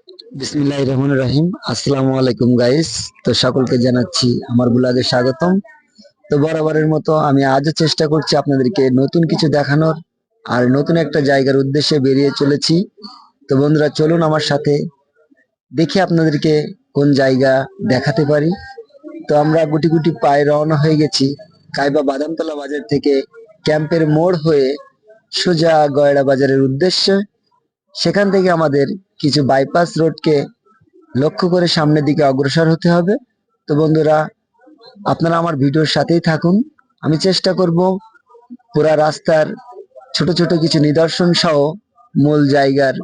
বিসমিল্লাহির রহমানির রহিম। আসসালামু আলাইকুম গাইস। তো সকলকে জানাচ্ছি আমার ব্লগে স্বাগতম। তো বরাবরের মতো আমি আজও চেষ্টা করছি আপনাদেরকে নতুন কিছু দেখানোর, আর নতুন একটা জায়গার উদ্দেশ্যে বেরিয়ে চলেছি। তো বন্ধুরা চলুন আমার সাথে, দেখি আপনাদেরকে কোন জায়গা দেখাতে পারি। তো আমরা গুটি গুটি পায়ে রওনা হয়ে গেছি কাইবা বাদামতলা বাজার থেকে, ক্যাম্পের মোড় হয়ে সোজা গয়ড়া বাজারের উদ্দেশ্যে। সেখান থেকে আমাদের কিছু বাইপাস রোডকে লক্ষ্য করে সামনের দিকে অগ্রসর হতে হবে। তো বন্ধুরা, আপনারা আমার ভিডিওর সাথেই থাকুন। আমি চেষ্টা করব পুরা রাস্তার ছোট ছোট কিছু নিদর্শন সহ মূল জায়গার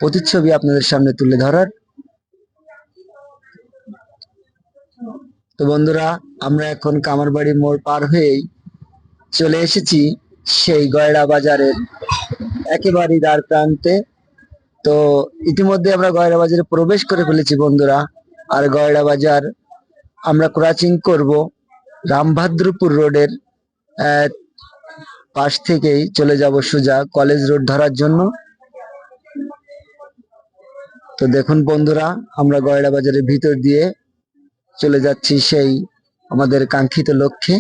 প্রতিচ্ছবি আপনাদের সামনে তুলে ধরার। তো বন্ধুরা, আমরা এখন কামারবাড়ি মোড় পার হয়েই চলে এসেছি সেই গয়ড়া বাজারের একেবারেই দ্বার প্রান্তে। তো ইতিমধ্যে আমরা গয়ড়া বাজারে প্রবেশ করে ফেলেছি বন্ধুরা। আর গয়ড়া বাজার আমরা ক্রসিং করব রামভাদ্রপুর রোডের পাশ থেকেই চলে যাব সোজা কলেজ রোড ধরার জন্য। তো দেখুন বন্ধুরা, আমরা গয়ড়া বাজারের ভিতর দিয়ে চলে যাচ্ছি সেই আমাদের কাঙ্ক্ষিত লক্ষ্যে।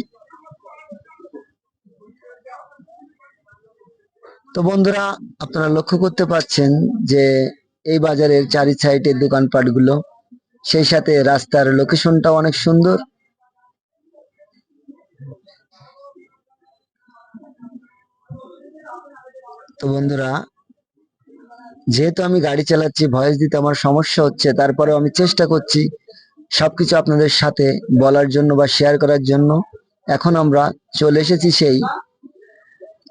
তো বন্ধুরা, আপনারা লক্ষ্য করতে পারছেন যে এই বাজারের চারি সাইডের দোকানপাটগুলো, সেই সাথে রাস্তার লোকেশনটাও অনেক সুন্দর। তো বন্ধুরা, যেহেতু আমি গাড়ি চালাচ্ছি, ভয়েস দিতে আমার সমস্যা হচ্ছে, তারপরেও আমি চেষ্টা করছি সবকিছু আপনাদের সাথে বলার জন্য বা শেয়ার করার জন্য। এখন আমরা চলে এসেছি সেই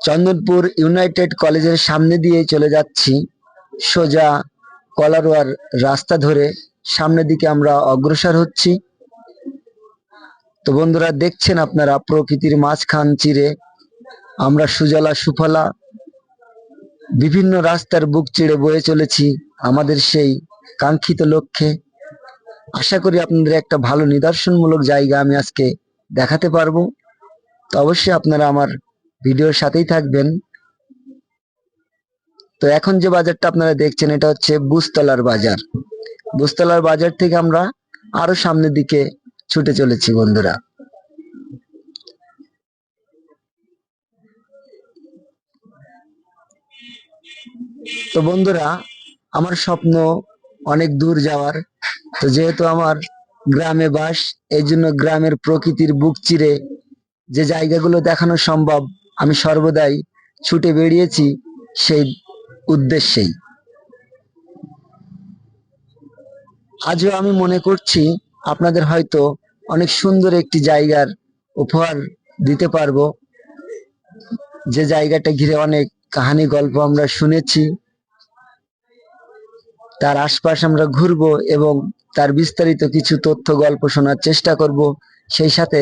চন্দনপুর ইউনাইটেড কলেজের সামনে দিয়ে চলে যাচ্ছি সোজা কলারোয়ার রাস্তা ধরে সামনের দিকে আমরা অগ্রসর হচ্ছি। তো বন্ধুরা, দেখছেন আপনারা প্রকৃতির মাঝখান চিরে আমরা সুজলা সুফলা বিভিন্ন রাস্তার বুক চিড়ে বয়ে চলেছি আমাদের সেই কাঙ্ক্ষিত লক্ষ্যে। আশা করি আপনাদের একটা ভালো নিদর্শনমূলক জায়গা আমি আজকে দেখাতে পারবো। তো অবশ্যই আপনারা আমার ভিডিওর সাথেই থাকবেন। তো এখন যে বাজারটা আপনারা দেখছেন, এটা হচ্ছে বুস্তলার বাজার। বুস্তলার বাজার থেকে আমরা আরো সামনের দিকে ছুটে চলেছি বন্ধুরা। তো বন্ধুরা, আমার স্বপ্ন অনেক দূর যাওয়ার। তো যেহেতু আমার গ্রামে বাস, এই জন্য গ্রামের প্রকৃতির বুক চিরে যে জায়গাগুলো দেখানো সম্ভব, আমি সর্বদাই ছুটে বেরিয়েছি সেই উদ্দেশ্যেই। আজও আমি মনে করছি আপনাদের হয়তো অনেক সুন্দর একটি জায়গার উপহার দিতে পারবো, যে জায়গাটা ঘিরে অনেক কাহানি গল্প আমরা শুনেছি। তার আশপাশ আমরা ঘুরবো এবং তার বিস্তারিত কিছু তথ্য গল্প শোনার চেষ্টা করব, সেই সাথে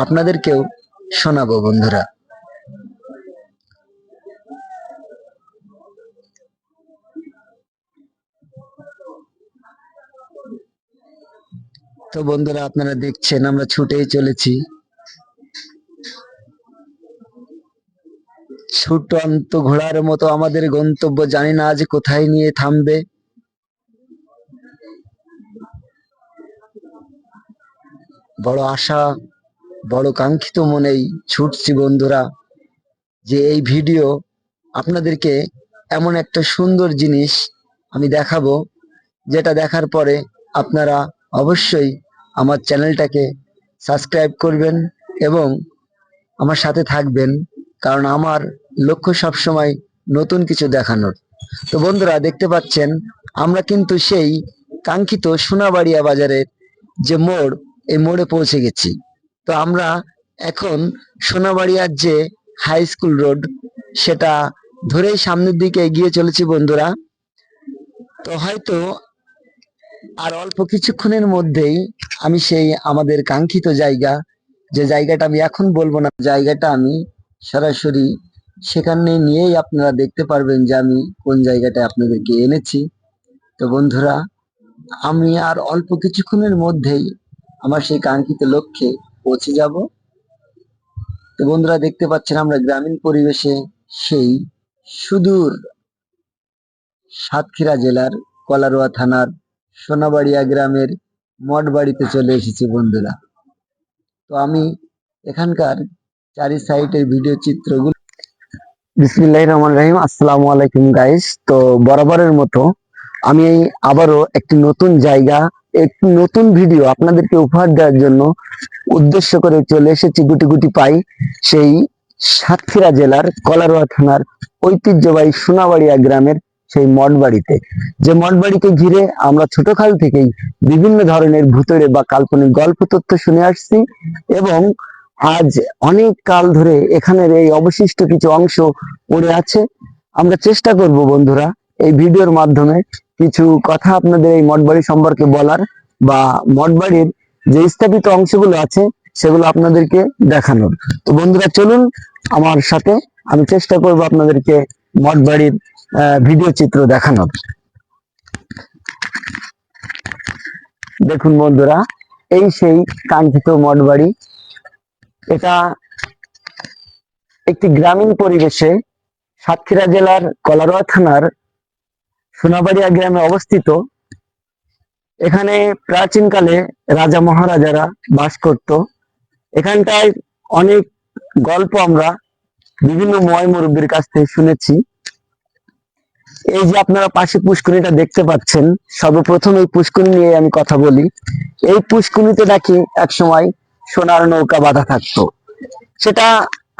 আপনাদেরকেও শোনাবো বন্ধুরা। তো বন্ধুরা, আপনারা দেখছেন আমরা ছুটেই চলেছি। ছুটন্ত ঘোড়ার মতো আমাদের গন্তব্য জানি না আজ কোথায় নিয়ে থামবে। বড় আশা, বড় কাঙ্ক্ষিত মনেই ছুটছি বন্ধুরা, যে এই ভিডিও আপনাদেরকে এমন একটা সুন্দর জিনিস আমি দেখাবো, যেটা দেখার পরে আপনারা অবশ্যই আমার চ্যানেলটাকে সাবস্ক্রাইব করবেন এবং আমার সাথে থাকবেন, কারণ আমার লক্ষ্য সবসময় নতুন কিছু দেখানোর। তো বন্ধুরা, দেখতে পাচ্ছেন আমরা কিন্তু সেই কাঙ্ক্ষিত সোনাবাড়িয়া বাজারের যে মোড়, এই মোড়ে পৌঁছে গেছি। তো আমরা এখন সোনাবাড়িয়ার যে হাই স্কুল রোড, সেটা ধরেই সামনের দিকে এগিয়ে চলেছি বন্ধুরা। তো হয়তো আর অল্প কিছুক্ষণের মধ্যেই আমি সেই আমাদের কাঙ্ক্ষিত জায়গা, যে জায়গাটা আমি এখন বলবো না, জায়গাটা আমি সরাসরি সেখানে নিয়েই আপনারা দেখতে পারবেন যে আমি কোন জায়গাটায় আপনাদেরকে এনেছি। তো বন্ধুরা, আমি আর অল্প কিছুক্ষণের মধ্যেই আমার সেই কাঙ্ক্ষিত লক্ষ্যে পৌঁছে যাব। তো বন্ধুরা, দেখতে পাচ্ছেন আমরা গ্রামীণ পরিবেশে সেই সুদূর সাতক্ষীরা জেলার কলারোয়া থানার সোনাবাড়িয়া গ্রামের মঠ বাড়িতে চলে এসেছি বন্ধুরা। তো আমি এখানকার চারি সাইডের ভিডিও চিত্রগুলো, বিসমিল্লাহির রহমানির রহিম, আসসালামু আলাইকুম গাইস। তো বরাবরের মতো আমি আবারও একটি নতুন জায়গা, একটি নতুন ভিডিও আপনাদেরকে উপহার দেওয়ার জন্য উদ্দেশ্য করে চলে এসেছি গুটি গুটি পাই সেই সাতক্ষীরা জেলার কলারোয়া থানার ঐতিহ্যবাহী সোনাবাড়িয়া গ্রামের সেই মঠ বাড়িতে। যে মঠ বাড়িকে ঘিরে আমরা ছোটকাল থেকেই বিভিন্ন ধরনের ভূতেরে বা কাল্পনিক গল্প তথ্য শুনে আসছি, এবং আজ অনেক কাল ধরে এখানের এই অবশিষ্ট কিছু অংশ পড়ে আছে। আমরা চেষ্টা করব বন্ধুরা এই ভিডিওর মাধ্যমে কিছু কথা আপনাদের এই মঠ বাড়ি সম্পর্কে বলার, বা মঠ বাড়ির যে স্থাপিত অংশগুলো আছে সেগুলো আপনাদেরকে দেখানোর। তো বন্ধুরা চলুন আমার সাথে, আমি চেষ্টা করব আপনাদেরকে মঠ বাড়ির ভিডিও চিত্র দেখানোর। দেখুন বন্ধুরা, এই সেই কাঙ্ক্ষিত মঠ বাড়ি। এটা একটি গ্রামীণ পরিবেশে সাতক্ষীরা জেলার কলারোয়া থানার সোনাবাড়িয়া গ্রামে অবস্থিত। এখানে প্রাচীনকালে রাজা মহারাজারা বাস করত। এখানটায় অনেক গল্প আমরা বিভিন্ন ময় মুরব্বীর কাছ থেকে শুনেছি। এই যে আপনারা পাশে পুষ্করিণীটা দেখতে পাচ্ছেন, সর্বপ্রথম এই পুষ্করিণী নিয়ে আমি কথা বলি। এই পুষ্করিণীতে নাকি এক সময় সোনার নৌকা বাঁধা থাকতো। সেটা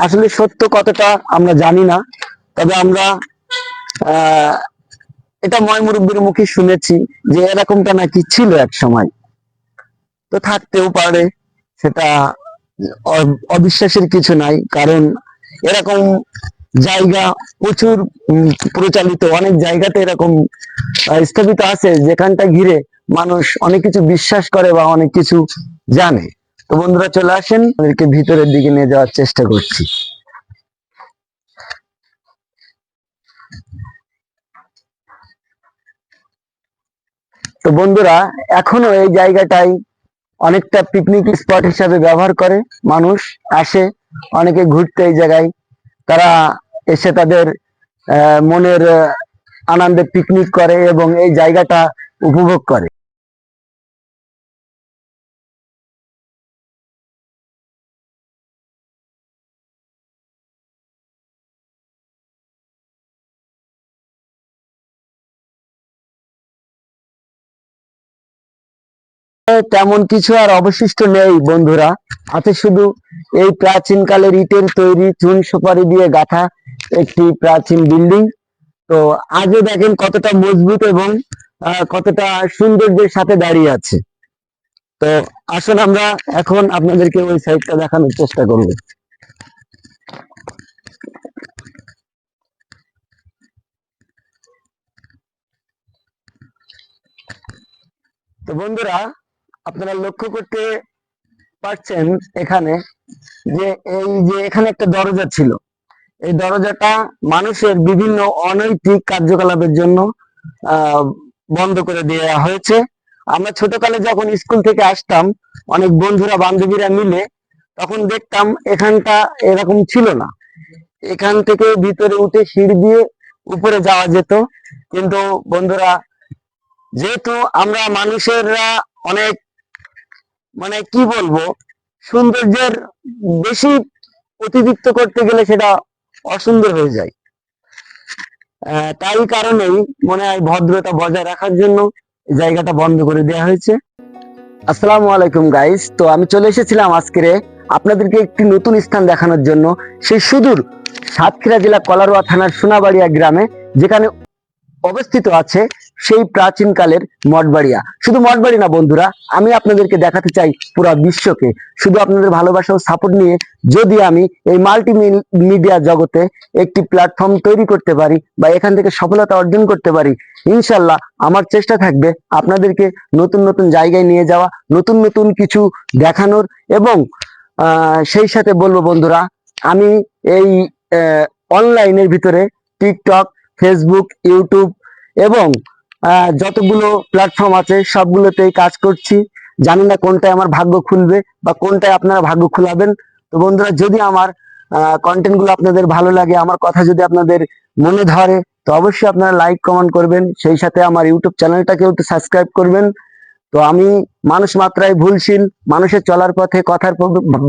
আসলে সত্য কতটা আমরা জানি না, তবে আমরা আহ এটা ময় মুরব্বীর মুখে শুনেছি যে এরকমটা নাকি ছিল এক সময়। তো থাকতেও পারে, সেটা অবিশ্বাসের কিছু নাই, কারণ এরকম জায়গা প্রচুর প্রচালিত, অনেক জায়গাতে এরকম স্থাপিত আছে যেখানটা ঘিরে মানুষ অনেক কিছু বিশ্বাস করে বা অনেক কিছু জানে। তো বন্ধুরা চলে আসেন, আমাদেরকে ভিতরের দিকে নিয়ে যাওয়ার চেষ্টা করছি। তো বন্ধুরা এখনো এই জায়গাটাই অনেকটা পিকনিক স্পট হিসাবে ব্যবহার করে, মানুষ আসে অনেকে ঘুরতে এই জায়গায়। তারা এসে তাদের মনের আনন্দে পিকনিক করে এবং এই জায়গাটা উপভোগ করে। তেমন কিছু আর অবশিষ্ট নেই বন্ধুরা, আছে শুধু এই প্রাচীন কালের ইটের তৈরি চুন সুপারি দিয়ে গাঁথা একটি প্রাচীন বিল্ডিং। তো আজও দেখেন কতটা মজবুত এবং কতটা সৌন্দর্যের সাথে দাঁড়িয়ে আছে। তো আসুন আমরা এখন আপনাদেরকে ওই সাইডটা দেখানোর চেষ্টা করব। তো বন্ধুরা আপনারা লক্ষ্য করতে পারছেন এখানে যে এই যে এখানে একটা দরজা ছিল, এই দরজাটা মানুষের বিভিন্ন অনৈতিক কার্যকলাপের জন্য আহ বন্ধ করে দেওয়া হয়েছে। আমরা ছোটকালে যখন স্কুল থেকে আসতাম অনেক বন্ধুরা বান্ধবীরা মিলে, তখন দেখতাম এখানটা এরকম ছিল না। এখান থেকে ভিতরে উঠে সিঁড়ি দিয়ে উপরে যাওয়া যেত। কিন্তু বন্ধুরা, যেহেতু আমরা মানুষেররা অনেক, মানে কি বলবো, সৌন্দর্যের বেশি অতিরিক্ত করতে গেলে সেটা অসুন্দর হয়ে যায়। তাই কারণেই মনে হয় ভদ্রতা বজায় রাখার জন্য জায়গাটা বন্ধ করে দেওয়া হয়েছে। আসসালামু আলাইকুম গাইস। তো আমি চলে এসেছিলাম আজকে আপনাদেরকে একটি নতুন স্থান দেখানোর জন্য, সেই সুদূর সাতক্ষীরা জেলা কলারোয়া থানার সোনাবাড়িয়া গ্রামে, যেখানে অবস্থিত আছে সেই প্রাচীন কালের মঠবাড়িয়া। শুধু মঠবাড়ি না বন্ধুরা, আমি আপনাদেরকে দেখাতে চাই পুরো বিশ্বকে। শুধু আপনাদের ভালোবাসা ও সাপোর্ট নিয়ে যদি আমি এই মাল্টি মিডিয়া জগতে একটি প্ল্যাটফর্ম তৈরি করতে পারি বা এখান থেকে সফলতা অর্জন করতে পারি, ইনশাল্লাহ আমার চেষ্টা থাকবে আপনাদেরকে নতুন নতুন জায়গায় নিয়ে যাওয়া, নতুন নতুন কিছু দেখানোর। এবং সেই সাথে বলবো বন্ধুরা, আমি এই অনলাইনের ভিতরে টিকটক, ফেসবুক, ইউটিউব এবং যতগুলো প্ল্যাটফর্ম আছে সবগুলোতেই কাজ করছি। জানি না কোনটায় আমার ভাগ্য খুলবে বা কোনটায় আপনারা ভাগ্য খুলাবেন। তো বন্ধুরা, যদি আমার কন্টেন্ট গুলো আপনাদের ভালো লাগে, আমার কথা যদি আপনাদের মনে ধরে, তো তো অবশ্যই আপনারা লাইক কমেন্ট করবেন, সেই সাথে আমার ইউটিউব চ্যানেলটাকেও একটু সাবস্ক্রাইব করবেন। তো আমি মানুষ মাত্রায় ভুলশীল, মানুষের চলার পথে কথার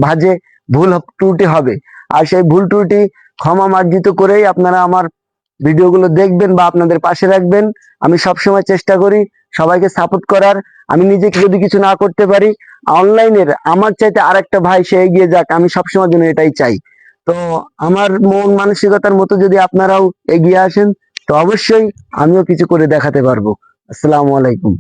ভাঁজে ভুল ত্রুটি হবে, আর সেই ভুল ত্রুটি ক্ষমা মার্জিত করেই আপনারা আমার ভিডিওগুলো দেখবেন বা আপনাদের পাশে রাখবেন। আমি সবসময় চেষ্টা করি সবাইকে সাপোর্ট করার। আমি নিজেকে যদি কিছু না করতে পারি, অনলাইনের আমার চাইতে আরেকটা ভাই সে এগিয়ে যাক, আমি সবসময় জন্য এটাই চাই। তো আমার মন মানসিকতার মতো যদি আপনারাও এগিয়ে আসেন, তো অবশ্যই আমিও কিছু করে দেখাতে পারবো। আসসালামু আলাইকুম।